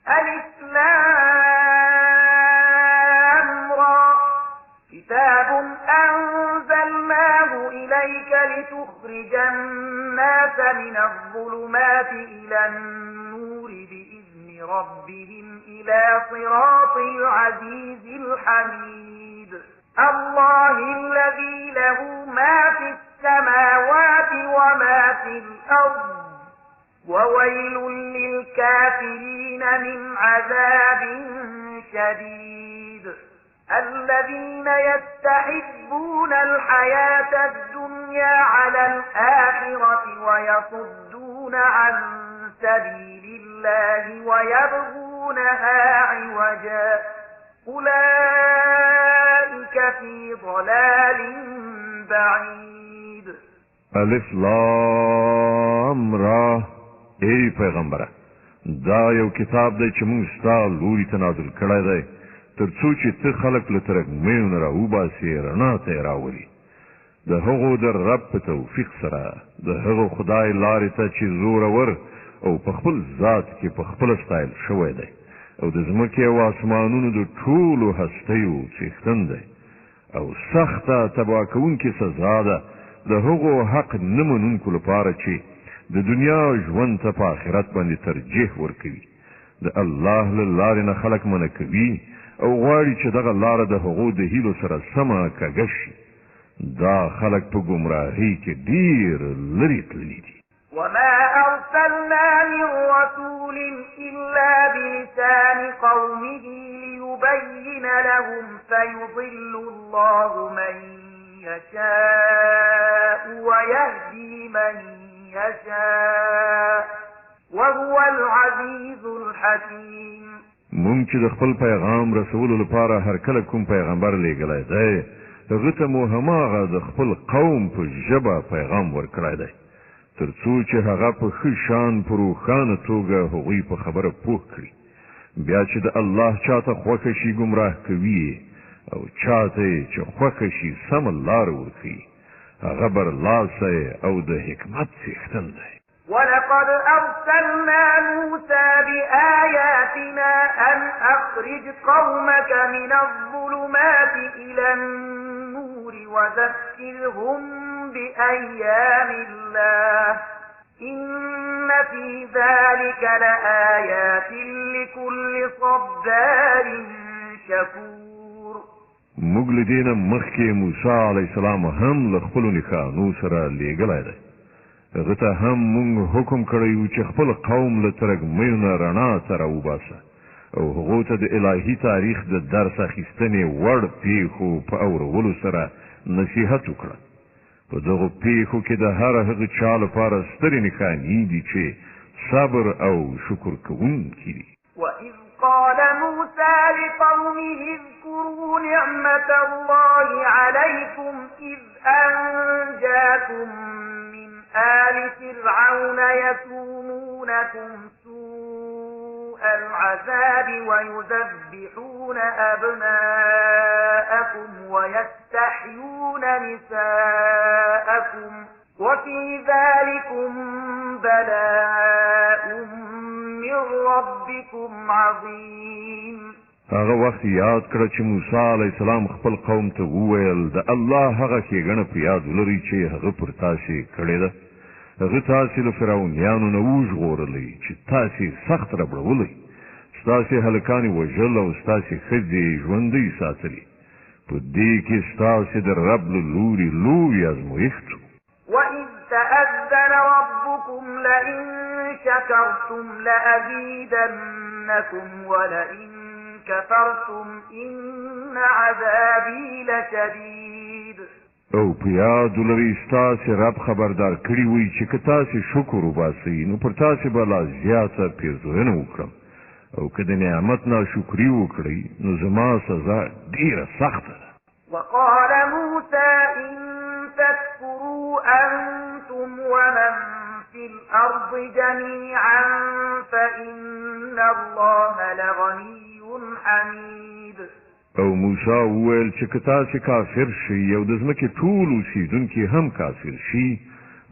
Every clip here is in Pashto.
ألف لام را كتاب أنزلناه إليك لتخرج الناس من الظلمات إلى النور بإذن ربهم إلى صراط العزيز الحميد الله الذي له ما في السماوات وما في الأرض وويل للكافرين من عذاب شديد الذين يستحبون الحياة الدنيا على الآخرة ويصدون عن سبيل الله ويبغونها عوجا أولئك في ضلال بعيد الف لام را ای پیغمبره دا یو کتاب دی چې موږ ستا لوري ته نازل کړی دی تر څو چې ته خلک له ترږمیو را وباسې رڼا ته یې راولي د هغو د رب په توفیق سره د هغو خدای لارې ته چې زورور او په خپل ذات کې په خپله ستایل شوی دی او د ځمکې او اسمانونو د ټولو هستیو څښتن دی او سخته تباه کوونکې سزا ده د هغو حق نه منونکو لپاره چې د دنیا ژوند ته په آخرت باندې ترجیح ورکوي د الله له لارې نه خلک منع کوي او غواړي چې دغه لاره د هغو د هیلو سره سمه کږه شي دا خلک په ګمراهۍ کې ډېر لرې تللي دي وما أرسلنا من رسول إلا بلسان قومه ليبين لهم فيضل الله من يشاء ويهدي من يشاء وهو العزيز الحكيم مونږ چې د خپل پیغام رسولو لپاره هر کله کوم پیغمبر لیږلی دی هغه ته مو هماغه د خپل قوم په ژبه پیغام ورکړی دی تر څو چې هغه په ښه شان په روښانه توګه هغوی په خبره پوه کړي بیا چې د الله چاته خوښه شي ګمراه کوي او چاته چې خوښه شي سمه لاره ورښیي هغه برلاسی او د حکمت څښتن دی ولقد أرسلنا موسى بآياتنا أن أخرج قومك من الظلمات إلى النور وذكرهم بأيام الله إن في ذلك لآيات لكل صبار شكور موږ له دې نه مخکې موسی علیه السلام هم له خپلو نښانو سره لیږلی دی هغه ته هم موږ حکم کړی و چې خپل قوم له ترږمیو نه رڼا ته راوباسه او هغو ته د الهي تاریخ د درس اخیستنې وړ پیښو په اورولو سره نصیحت وکړه په دغو پیښو کې د هر هغه چا لپاره سترې نښانې دي چې صبر او شکر کوونکي دي وإذ قال موسى لقومه اذكروا نعمة الله عليكم إذ أنجاكم من آل فرعون يسومونكم سوء العذاب ويذبحون أبناءكم ويستحيون نساءكم وفي ذلكم بلاء من ربكم عظيم هغه وخت یاد کړه چې موسی علیه السلام خپل قوم ته وویل د الله هغه ښېګڼه په یاد ولرئ چې هغه پر تاسې کړې ده هغه تاسې له فرعونیانو نه وژغورلی چې تاسې سخت ربړولی ستاسې هلکانې وژل او ستاسې ښځې ژوندۍ ساتلي په دې کې ستاسې د رب له لوري لوی ازمویښت وإذ تأذن ربكم لئن شكرتم لأزيدنكم ولئن كفرتم إن عذابي لشديد او په یاد ولرئ ستاسې رب خبردار کړي وي چې که تاسې شکر وباسئ نو پر تاسې به لا زیاته پیرزوینه وکړم او که د نعمت ناشکري وکړئ نو زما سزا ډېره سخته ده وقال موسى إن تكفروا أنتم ومن في الأرض جميعا فإن الله لغني حميد او موسی وویل چې که تاسې کافر شئ او د ځمکې ټول اوسېدونکي هم کافر شي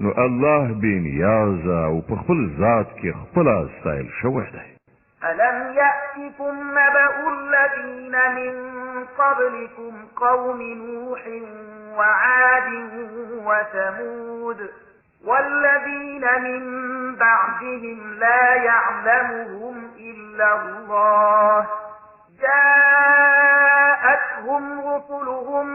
نو الله بې نیازه او په خپل ذات کې خپله ستایل شوی دی ألم يأتكم نبأ الذين من قبلكم قوم نوح وعاد وثمود والذين من بعدهم لا يعلمهم إلا الله جاءتهم رسلهم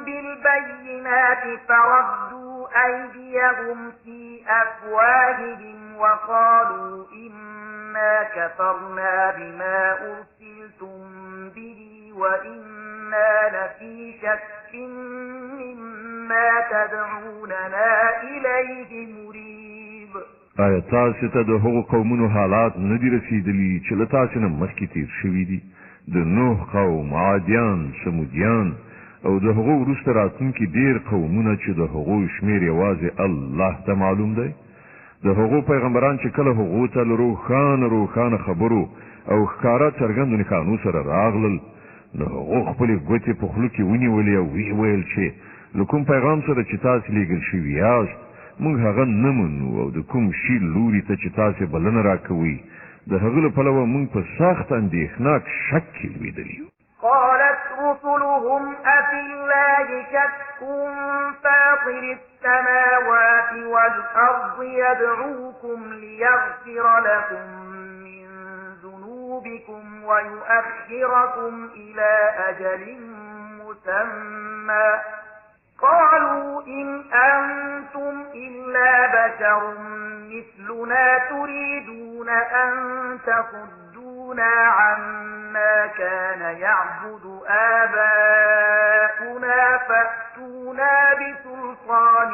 بالبينات فردوا أيديهم في أفواههم وقالوا إنا كفرنا بما أرسلتم به وإنا لفي شك مما تدعوننا إليه مريب. آیا تاسو ته د هغو قومونو حالات نه دي رسیدلي چې له تاسو نه مخکې تیر شوي دي؟ د نوح قوم، عادیان، سمودیان او د هغو وروسته راتلونکي ډېر قومونه چې د هغو شمېر یوازې الله ته معلوم دی. د هغو پیغمبران چې کله هغو ته له روښانه خبرو او ښکاره څرګندو نښانو سره راغلل، نو هغو خپلې ګوتې په خولو کې ونیولې او ویې ویل چې له کوم پیغام سره چې تاسې لېږل شوي یاست موږ هغه نه منو او د کوم شي لوري ته چې تاسې بلنه راکوئ د هغه له پلوه موږ په سخت اندېښناک شک کې لوېدلي یو. قالت رسلهم أفي الله شك فاطر السماوات والأرض يدعوكم ليغفر لكم من ذنوبكم ويؤخركم إلى أجل مسمى قالوا إن أنتم إلا بشر مثلنا تريدون أن تصدونا عما كان يعبد آباؤنا فأتونا بسلطان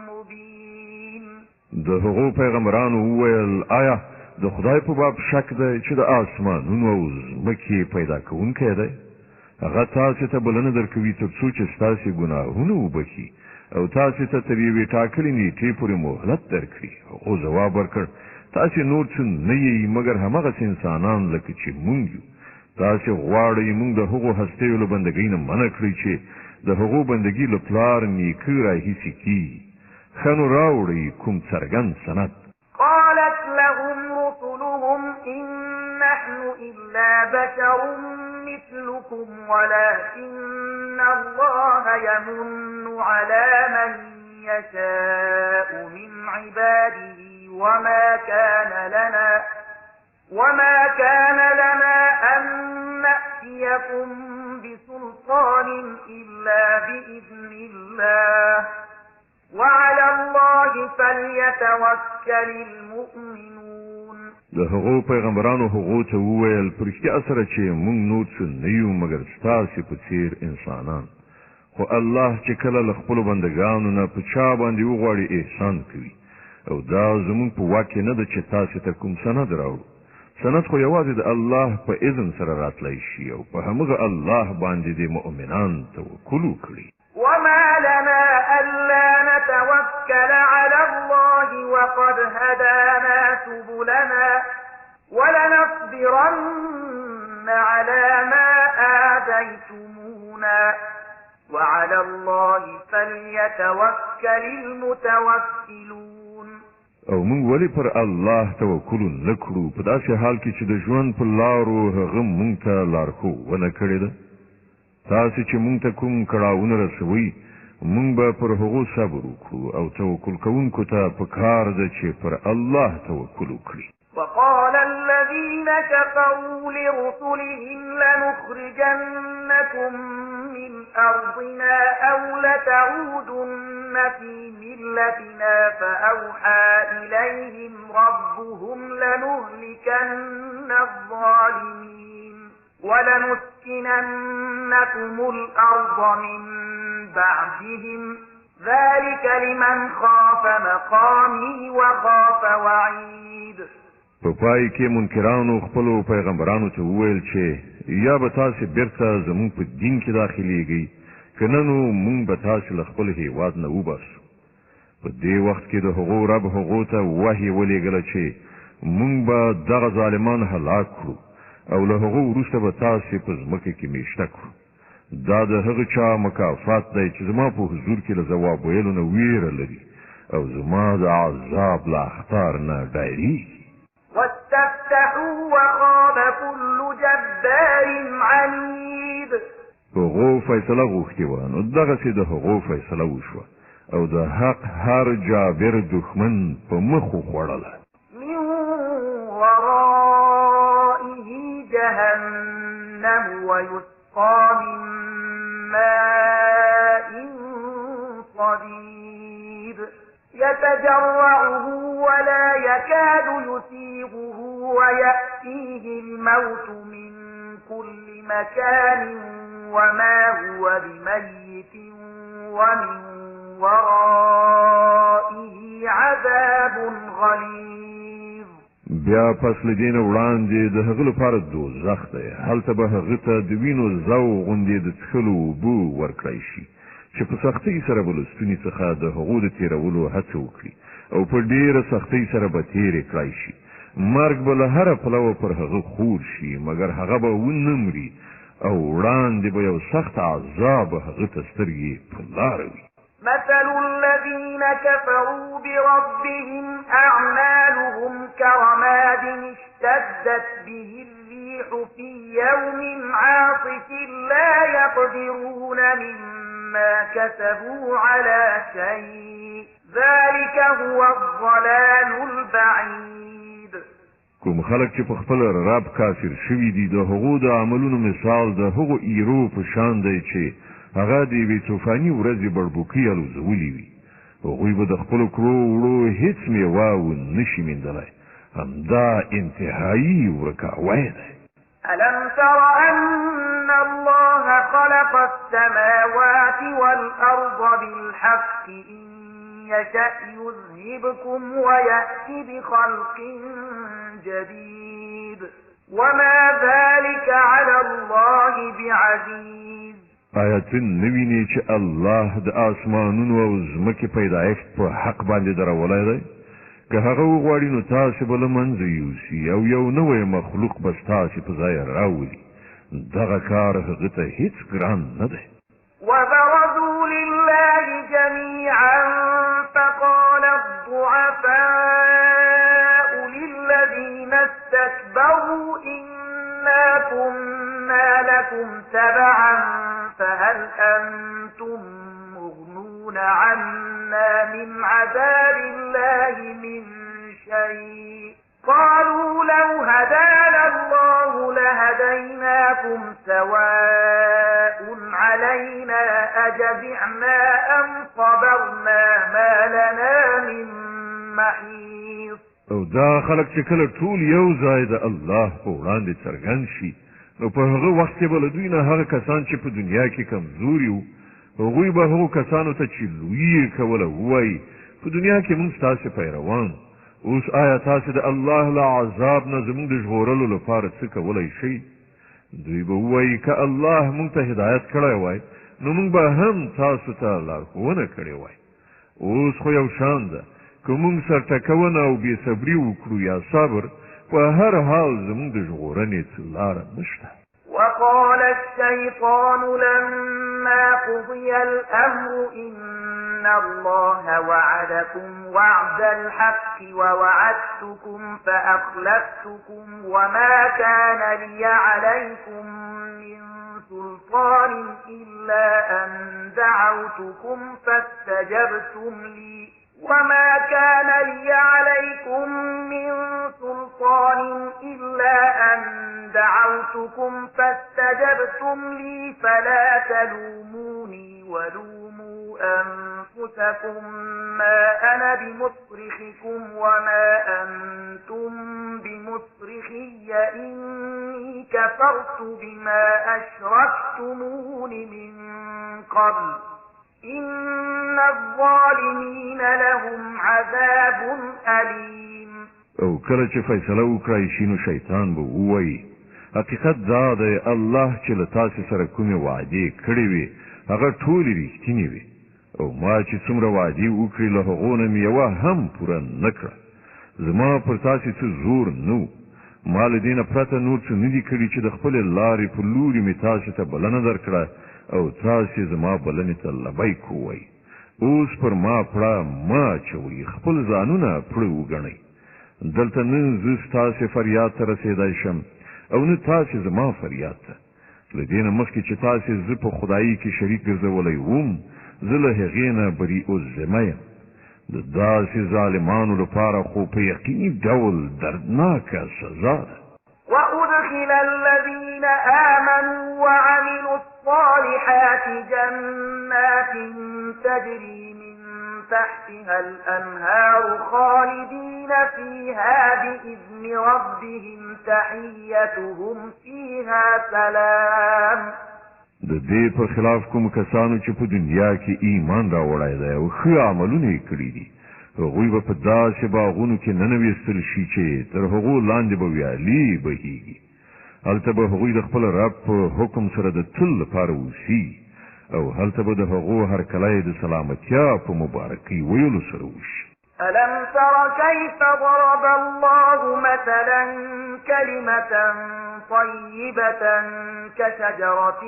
مبين. د هغو پیغمبرانو وویل آیا د خدای په باب شک دی چې د آسمانونو او ځمکې پیدا کوونکی دی؟ هغه تاسو ته بلنه درکوي تر څو چې ستاسې ګناهونه وبخي او تاسو ته تر یوې ټاکلې نیټې پورې مهلت درکړي. هغو ځواب ورکړ تاسو نور څه نه یې مګر همغسې انسانان لکه چې مونږ یو. تاسو غواړئ مونږ د هغو هستیو له بندګۍ نه منع کړئ چې د هغو بندګي له پلار نیکه راهیسې کېږي. ښه نو راوړئ کوم څرګند سند. قالت لهم رسلهم إن نحن إلا بشر مثلكم ولكن الله يمن على من يشاء من عباده وما كان لنا أن نأتيكم بسلطان إلا بإذن الله وعلى الله فليتوكل المؤمنون. د هغو پیغمبرانو هغو ته وویل په رښتیا سره چې موږ نور څه نه یو مګر ستاسې په څېر انسانان، خو الله چې کله له خپلو بندګانو نه په چا باندې وغواړي احسان کوي او دا زموږ په واک کې نه ده چې تاسې ته کوم سند راوړو. سند خو یوازې د الله په اذن سره راتلی شي او په همغه الله باندې د مؤمنان توکل وکړي. وما لنا ألا نتوكل على الله وقد هدانا سبلنا ولنصبرن على ما آذيتمونا وعلى الله فليتوكل المتوكلون. او موږ ولې پر الله توکل نه کړو په داسې حال کې چې د ژوند په لارو هغه موږ ته لارښوونه کړې ده؟ تاسو چې موږ ته کوم کړاوونه رسوئ موږ به پر هغو صبر وکړو او توکل کوونکو ته پکار ده چې پر الله توکل وکړي. وقال الذين كفروا لرسلهم لنخرجنكم من أرضنا أو لتعودن في ملتنا فأوحى إليهم ربهم لنهلكن الظالمين ولنسكننكم الأرض من بعدهم ذلك لمن خاف مقامي وخاف وعيد. په پای کې منکرانو خپلو پیغمبرانو ته وویل چې یا به تاسې بیرته زموږ په دین کې داخلیږئ که نه نو موږ به تاسې له خپل هېواد نه وباسو. په دې وخت کې د هغو رب هغو ته وحی ولېږله چې موږ به دغه ظالمان هلاک کړو او له هغو وروسته به تاسې په ځمکه کې میشته کړو. دا د هغه چا مکافات دی چې زما په حضور کې له ځواب ویلو نه ویره لري او زما د عذاب له اخطار نه ډارېږي. فاستفتحوا وخاب كل جبار عنيد. هغو فیصله غوښتې وه، نو دغسې د هغو فیصله وشوه او د حق هر جابر دښمن په مخ وخوړله. من ورائه جهنم ويسقى من ماء صديد يتجرعه ولا يكاد يسيغه ويأتيه الموت من كل مكان وما هو بميت ومن ورائه عذاب غليظ. بیا پس له دې نه وړاندې د هغه لپاره دوزخ دی، هلته به هغه ته د وینو زو غوندې د څښلو اوبه ورکړی شي چې په سختۍ سره به له ستوني څخه د هغو د تېرولو هڅه وکړي او په ډېره سختۍ سره به تېرې کړی شي. مرګ به له هره پلوه پر هغه خور شي، مګر هغه به ونه مري او وړاندې به یو سخت عذاب هغه ته سترګې په لاره وي. مثل الذين كفروا بربهم أعمالهم كرماد اشتدت به الريح في يوم عاصف لا يقدرون مما كسبوا على شيء ذلك هو الضلال البعيد. کوم خلک چې په خپل رب کافر شوي دي، د هغو د عملونو مثال د هغو ایرو په شان دی چې هغه د یوې طوفاني ورځې بړبوکۍ الوزولي وي. هغوی به د خپلو کړو وړو هېڅ میوه ونشي میندلی. همدا انتهایي ورکاوی دی. ألم تر أن الله خلق السماوات والأرض بالحق إن يشأ يذهبكم ويأتي بخلق جديد وما ذلك على الله بعزيز. آیت نویني چې الله د آسمانونو او ځمکې پیدایښت په حق باندې درولی دی. که هغه وغواړي نو تاسې به له منځه یوسي او یو نوی مخلوق به ستاسې په ځای راولي. دغه کار هغه ته هیڅ ګران نه دی. وبرزوا لله جميعا فقال الضعفاء للذين استكبروا إنا كنا لكم تبعا فهل أنتم مغنون عنا من عذاب الله من شيء قالوا لو هدانا الله لهديناكم سواء علينا أجزعنا أم صبرنا ما لنا من محيص. او دا خلق چې کله ټول یو ځای د الله په وړاندې څرګند شي، نو په هغه وخت کې به له دوی نه هغه کسان چې په دنیا کې کمزوري وو، هغوی به هغو کسانو ته چې لوی یې کوله ووایي په دنیا کې موږ ستاسې پیروان، اوس آیا تاسې د الله له عذاب نه زموږ د ژغورلو لپاره څه کولی شئ؟ دوی به ووایي که الله موږ ته هدایت کړی وای نو موږ به هم تاسو ته لارښوونه کړې وای. اوس خو یو شان ده، که موږ سرټکونه او بېصبري وکړو یا صبر، په هر حال زموږ د ژغورنې څه لاره نشته. وقال الشيطان لما قضي الأمر إن الله وعدكم وعد الحق ووعدتكم فأخلفتكم وما كان لي عليكم من سلطان إلا أن دعوتكم فاستجبتم لي وما كان لي عليكم من سلطان إلا أن دعوتكم فاستجبتم لي فلا تلوموني ولوموا أنفسكم ما أنا بمصرخكم وما أنتم بمصرخي إني كفرت بما أشركتمون من قبل إن الظالمين لهم عذاب أليم. او کله چې فیصله وکړای شي نو شیطان به ووایي حقیقت دا دی الله چې له تاسې سره کومې وعدې کړې وي هغه ټولې رښتینې وي او ما چې څومره وعدې وکړې له هغو نه مې یوه هم پوره نه کړه. زما پر تاسې څه زور نه و، ما له دې نه پرته نور څه نه دي کړي چې د خپلې لارې په لوري مې تاسې ته بلنه درکړه او تاسې زما بلنې ته لبیک ووایي. اوس پر ما پړه مه اچوئ، خپل ځانونه پړه وګڼئ. دلته نه زه ستاسې فریاد ته رسېدی شم او نه تاسې زما فریاد ته. له دې نه مخکې چې تاسې زه په خدایي کې شریک ګرځولی وم، زه له هغې نه بری الذمه یم. د داسې ظالمانو لپاره خو په یقیني ډول دردناکه سزا ده. وأدخل الذين آمنوا وعملوا الصالحات جنات تجري من تحتها الأنهار خالدين فيها بإذن ربهم تحيتهم فيها سلام. د دې په خلاف کوم کسانو چې په دنیا کې ایمان راوړی دی او ښه عملونه یې کړي دي، هغوی به په داسې باغونو کې ننویستل شي چې تر هغو لاندې به ویالې بهیږي. هلته به هغوی د خپل رب په حکم سره د تل لپاره اوسي او هلته به د هغو هرکلی د سلامتیا په مبارکۍ ویلو سره وشي. ألم تر كيف ضرب الله مثلا كلمة طيبة كشجرة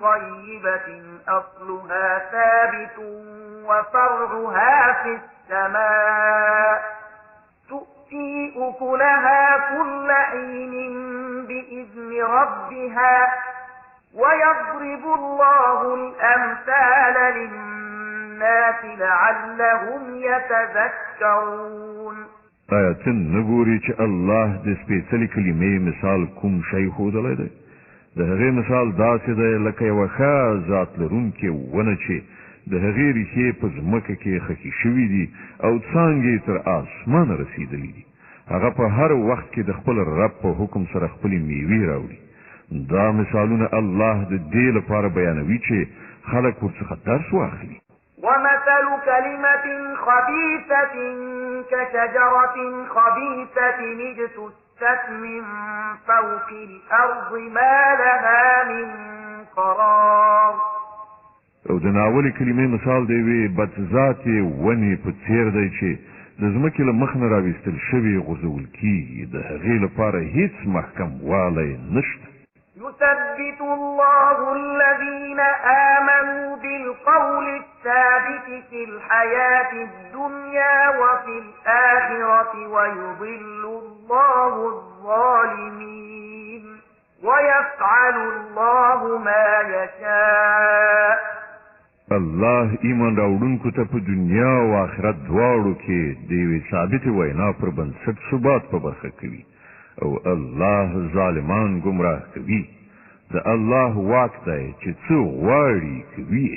طيبة أصلها ثابت وفرعها في السماء تؤتي أكلها كل حين بإذن ربها ويضرب الله الأمثال للناس لعلهم يتذكرون. آیت نګوري چې الله د سپېڅلې کلمې مثال کوم شی ښودلی دی؟ د هغې مثال داسې دی لکه یوه ښه ذات لرونکې ونه چې د هغې ریښې په ځمکه کې خښې شوي دي او څانګې تر اسمانه رسېدلي دي. هغه په هر وخت کې د خپل رب په حکم سره خپلې میوې راوړي. دا مثالونه الله د دې لپاره بیانوي چې خلک ورڅخه درس واخلي. ومثل كلمة خبيثة كشجرة خبيثة اجتثت من فوق الأرض ما لها من قرار. او د ناولې کلمې مثال دی وی بدذاتې ونې په څیر دی چې د ځمکې له مخ نه راویستل شوي غورځول کېږي، د هغې لپاره هیڅ محکم والی نشته. يثبت الله الذين آمنوا بالقول الثابت في الحياة الدنيا وفي الآخرة ويضل الله الظالمين ويفعل الله ما يشاء. الله ایمان راوړونکو ته په دنیا او آخرت دواړو کې د یوې ثابتې وینا پر بنسټ ثبات په برخه کوي او الله ظالمان گمراه کوي. د الله واک دی چې څه غواړي کوي.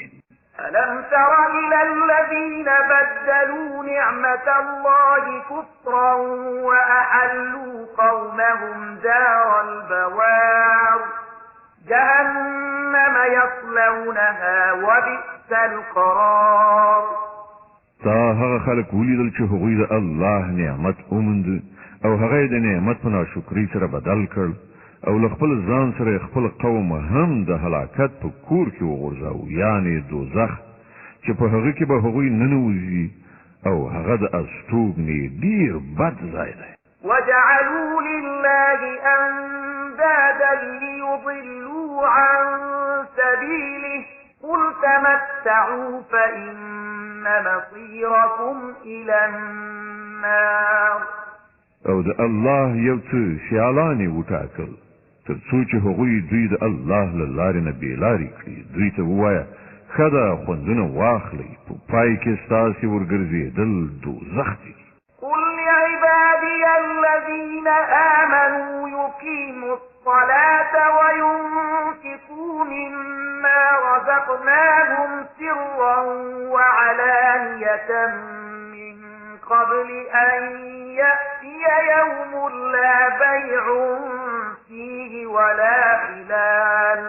ألم تر إلى الذين بدلوا نعمة الله كفرا وأحلوا قومهم دار البوار جهنم يصلونها وبئس القرار. تا هغه خلک ولیدل چې هغوی د الله نعمت وموند او هغه د نعمت په ناشکرۍ سره بدل کړ او له خپل ځان سره خپل قوم هم د هلاکت په کور کې وغورځاو، یعنې دوزخ چې په هغه کې به هغوی ننوځي او هغه د استوګنې ډېر بد ځای دی. وجعلوا لله أندادا ليضلوا عن سبيله قل تمتعوا فإن مصيركم إلى النار. او د الله یو څه سیالانې وټاکل تر څو چې هغوی دوی د الله له لارې نه بېلارې کړي. دوی ته ووایه ښه ده خوندونه واخلئ، په پای کې ستاسې ورګرځېدل دوزخ دی. قل لعبادي الذين آمنوا يقيموا الصلاة وينفقوا مما رزقناهم سرا وعلانية من قبل أن يأتي يوم لا بيع فيه ولا خلال.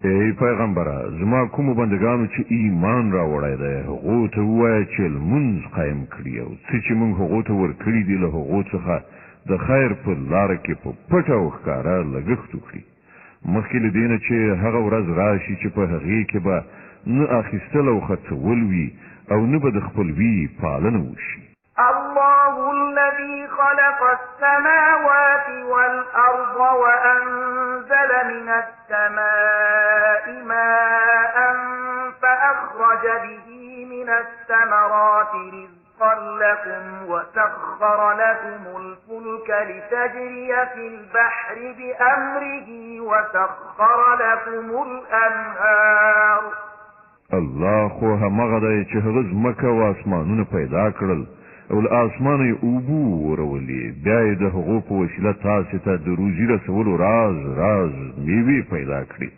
ای پیغمبره، زما کومو بندگانو چې ایمان راوړی دی هغو ته ووایه چې لمونځ قایم کړي او څه چې موږ هغو ته ورکړي دي له هغو څخه د خیر په لاره کې په پټه او ښکاره لګښت وکړي، مخکې له دې نه چې هغه ورځ راشي چې په هغې کې به نه اخیستل او خرڅول وي او نه به د خپلوي پالنه وشي. الله الذي خلق السماوات والأرض وأنزل من السماء ماء فأخرج به من الثمرات رزقا لكم وسخر لكم الفلك لتجري في البحر بأمره وسخر لكم الأنهار. الله خو همغه دی چې هغه ځمکه او اسمانونه پیدا کړل او له اسمانه یې اوبه ورولې بیا یې د هغو په وسیله تاسې ته د روزي رسولو راز میوې پیدا کړي.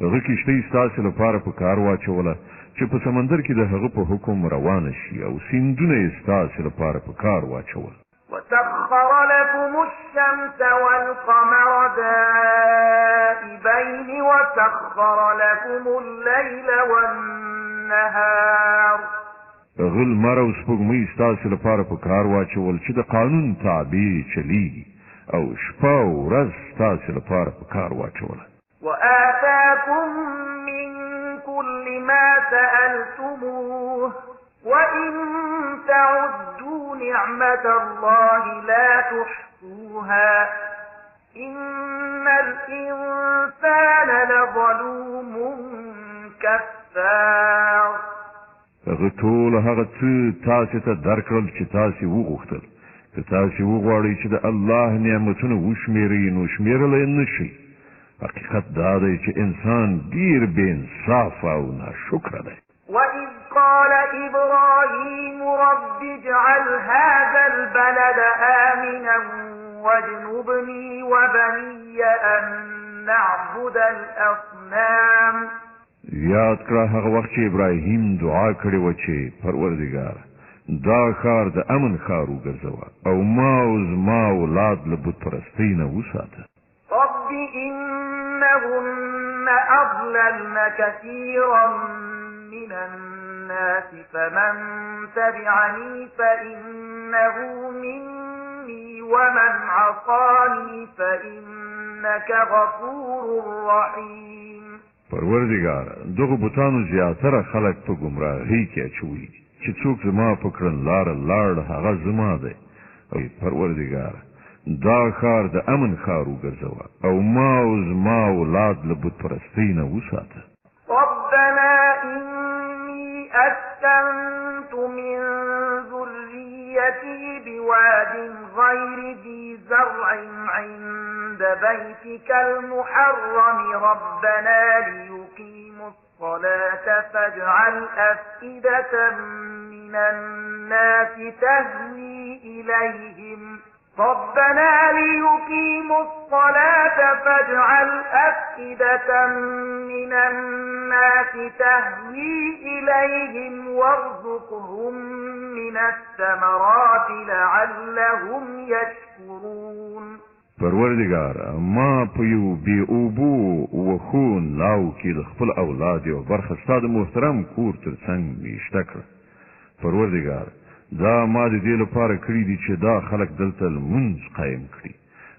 هغه کښتۍ ستاسې لپاره په کار واچوله چې په سمندر کې د هغه په حکم روانه شي او سیندونه یې ستاسې لپاره په کار واچول. وسخر لكم الشمس والقمر دائبين وسخر لكم الليل والنهار. هغه لمر او سپوږمۍ ستاسې لپاره په کار واچول چې د قانون تابع چلیږي او شپه او ورځ ستاسې لپاره په کار واچوله. وآتاكم من كل ما سألتموه وإن تعدوا نعمة الله لا تحصوها إن الإنسان لظلوم كفار. هغه ټول هغه څه تاسې ته درکړل چې تاسې وغوښتل. که تاسې وغواړئ چې د الله نعمتونه وشمېرئ نو شمېرلی نه شئ. حقیقت دا دی چې انسان ډیر بې انصافه او ناشکره دی. وَإِذْ قَالَ إِبْرَاهِيمُ رَبِّ اجْعَلْ هَذَا الْبَلَدَ آمِنًا وَاجْنُبْنِي وَبَنِيَّ أَن نَّعْبُدَ الْأَصْنَامَ. یاد کړه هغه وخت چې ابراهیم دعا کړې وه چې پروردګار دا ښار د امن ښار وګرځوه او ما او زما اولاد له بت پرستۍ نه وساته. رب إنهن أضللن كثيرا من الناس فمن تبعني فإنه مني ومن عصاني فإنك غفور رحيم. پروردګار دغه بوتانو زیاتره خلک په ګمراهۍ کې اچوي چې څوک زما په کړنلاره لاړ هغه زما دی. او پروردګار دا ښار د امن ښار وګرځوه او ما او زما اولاد له بت پرستۍ نه وساته. ربنا إني أسكنت من ذريتي بواد غير ذي زرع عند بيتك المحرم ربنا ليقيموا الصلاة فاجعل أفئدة من الناس تهوي إليهم ربنا ليقيموا الصلاة فاجعل أفئدة من الناس تهوي إليهم وارزقهم من الثمرات لعلهم يشكرون. پروردګار ما په یو بې اوبو وښو لاو کې د خپل اولاد یوه برخه ستا د محترم کور تر څنګ میشته کړه. پروردګار دا ما د دې لپاره کړي دي چې دا خلک دلته لمونځ قایم کړي.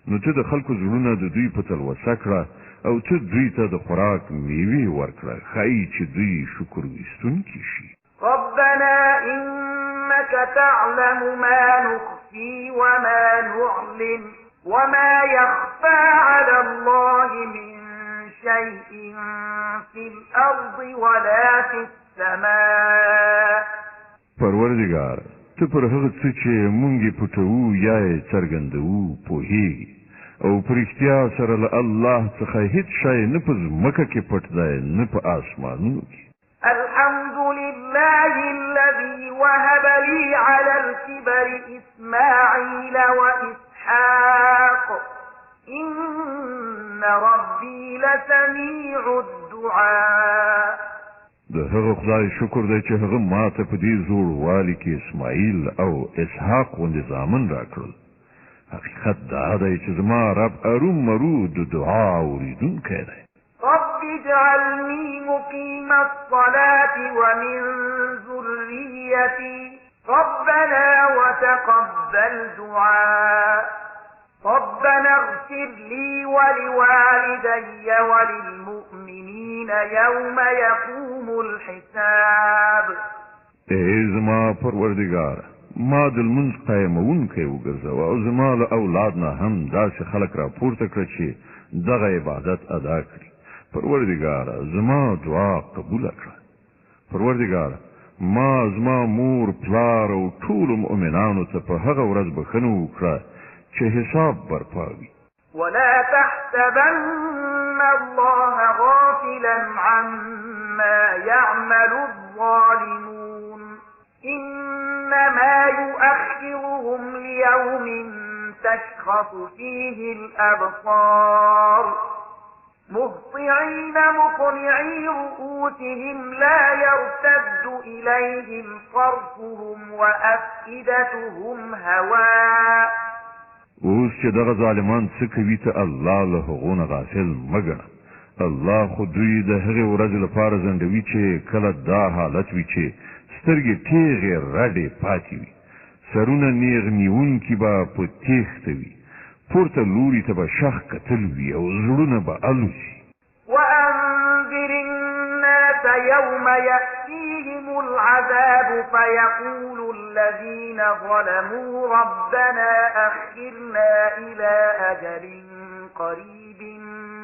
نو ته د خلکو زړونه د دوی په تلوسه کړه او ته دوی ته د خوراک میوې ورکړه ښایي چې دوی شکر ویستونکي شي. ربنا إنك تعلم ما نخفي وما نعلن وما يخفى على الله من شيء في الأرض ولا في السماء. پروردګار ته پر هغه څه چې مونږ یې پټوو یا یې څرګندوو پوهېږي او په رښتیا سره له الله څخه هیڅ شی نه په ځمکه کې پټ دی نه په آسمانونو کې. الحمد لله الذي وهب لي على الكبر إسماعيل وإسحاق إن ربي لسميع الدعاء. د هغه خدای شکر دی چې هغه ماته په دې زوړوالي کې اسماعیل او اسحاق غوندې زامن راکړل. حقیقت دا دی چې زما رب ارومرو د دعا اورېدونکی دی. رب اجعلني مقيم الصلاة ومن ذريتي ربنا وتقبل دعاء. ربنا اغفر لي ولوالدي وللمؤمنين يوم يقوم الحساب. ای زما پروردګار ما د لمونځ قایمونکی وګرځوه او زما له اولاد نه هم داسې خلک راپورته کړه چې دغه عبادت ادا کړي. پروردګار زما دعا قبول کړه. پروردګار ما زما مور پلار او ټول مؤمنانو ته په هغه ورځ بخښنه وکړه چې حساب برپا وي. ولا تحسبن الله غافلا عما يعمل الظالمون إنما يؤخرهم ليوم تشخص فيه الأبصار مهطعين مقنعي رؤوسهم لا يرتد إليهم صرفهم وأفئدتهم هواء. اوس چې دغه ظالمان څه کوي ته الله له هغو نه غافل مه ګڼه. الله خو دوی د هغې ورځې لپاره ځنډوي چې کله دا حالت وي چې سترګې تیغې رډې پاتې وي، سرونه نیغ نیونکي به په تیښته وي، پورته لوري ته به شخ کتل وي او زړونه به الوزي. وأنذر الناس يوم يأتيهم العذاب فيقول الذين ظلموا ربنا أخرنا إلى أجل قريب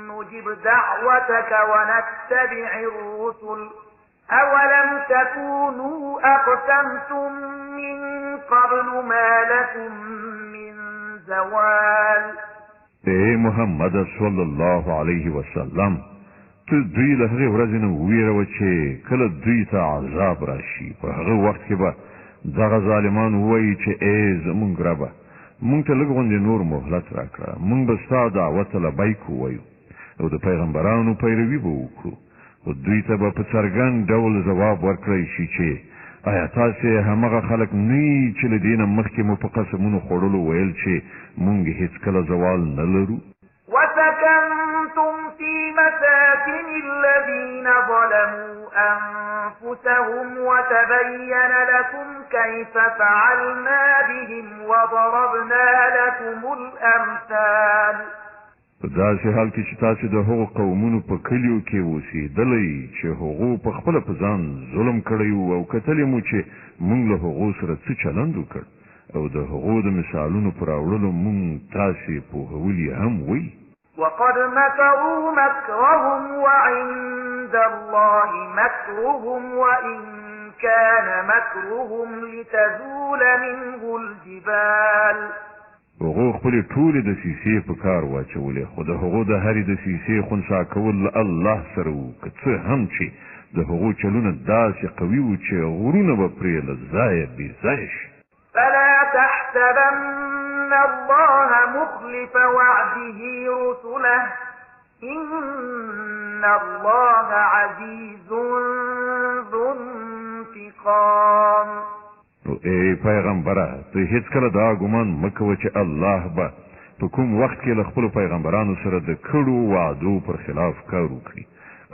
نجب دعوتك ونتبع الرسل أولم تكونوا أقسمتم من قبل ما لكم من زوال. اے محمد صلی الله علیه وسلم ته دوی له هغې ورځې نه وویروه چې کله دوی ته عذاب راشي، په هغه وخت کې به دغه ظالمان ووایي چې ای زمونږ ربه مونږ ته لږ غوندې نور مهلت راکړه، مونږ به ستا دعوت ته لبیک ووایو او د پیغمبرانو پیروي به وکړو. خو دوی ته به په څرګند ډول ځواب ورکړی شي چې آیا تاسې همغه خلک نه یي چې له دې نه مخکې مو په قسمونو خوړلو ویل چې مونږ هېڅکله زوال نه لرو؟ وسكنتم في مساكن الذين ظلموا أنفسهم وتبين لكم كيف فعلنا بهم وضربنا لكم الأمثال. په داسې حال کې چې تاسې د هغو قومونو په کلیو کې اوسېدلی چې هغو په خپله په ځان ظلم کړی و او کتلې مو چې مونږ له هغو سره څه چلند وکړ او د هغو د مثالونو په راوړلو مونږ تاسې پوهولي هم وی. وقد مكروا مكرهم وعند الله مكرهم وإن كان مكرهم لتزول منه الجبال. هغو خپلې ټولې دسیسې په کار واچولې، خو د هغو د هرې دسیسې خنثی کول له الله سره وو، که څه هم چې د هغو چلونه داسې قوي وو چې غرونه به پرې له ځایه بې ځایه شي. فلا تحسبن الله مخلف وعده رسله إن الله عزيز ذو انتقام. ای پیغمبره ته هیڅکله دا ګمان مه کوه چې الله به په کوم وخت کې له خپلو پیغمبرانو سره د کړو وعدو پر خلاف کار وکړي.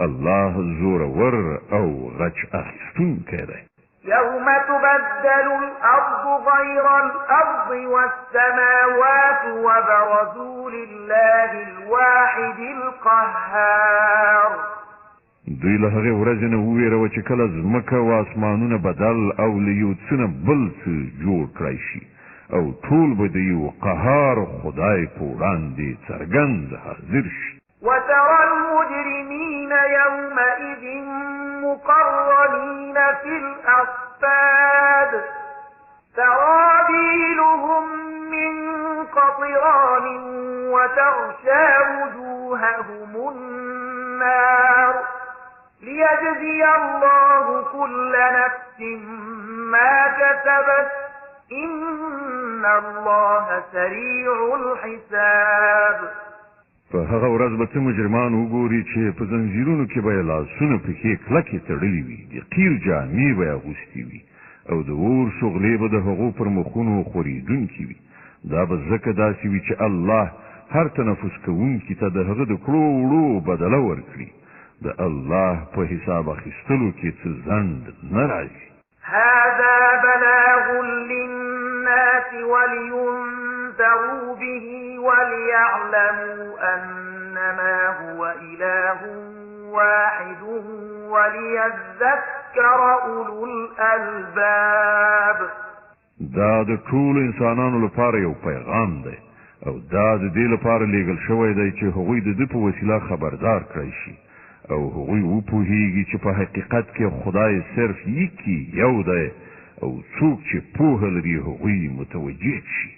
الله زورور او غچ اخیستونکی دی. يوم تبدل الأرض غير الأرض والسماوات وبرزوا لله الواحد القهار. دوی له هغې ورځې نه وویروه چې کله ځمکه و اسمانونه بدل او له یو څه نه بل څه جوړ کړی شي او ټول به د یو قهار خدای په وړاندې څرګند حاضر شي. وترى المجرمين يومئذ مقرنين في الأصفاد سرابيلهم من قطران وتغشى وجوههم النار ليجزي الله كل نفس ما كسبت إن الله سريع الحساب. په هغه ورځ به څه مجرمان وګوري چې په زنځیرونو کې به یې لاسونه پښې کلکې تړلي وي، د قیر جامې به یې اغوستې وي او د اور شغلې به د هغو پر مخونو خورېدونکي وي. دا به ځکه داسې وي چې الله هر تنفس کوونکي ته د هغه د کړو وړو بدله ورکړي. د الله په حساب اخیستلو کې څه ځنډ نه راځي. هذا بلاغ للناس ولينذروا به وليعلموا أنما هو إله واحد وليذكر أولو الألباب. دا د ټولو انسانانو لپاره یو پیغام دی او دا د دې لپاره لیږل شوی دی چې هغوی د ده په وسیله خبردار کړی شي او هغوی وپوهیږي چې په حقیقت کې خدای صرف یکی یو دی او څوک چې پوهه لري هغوی متوجه شي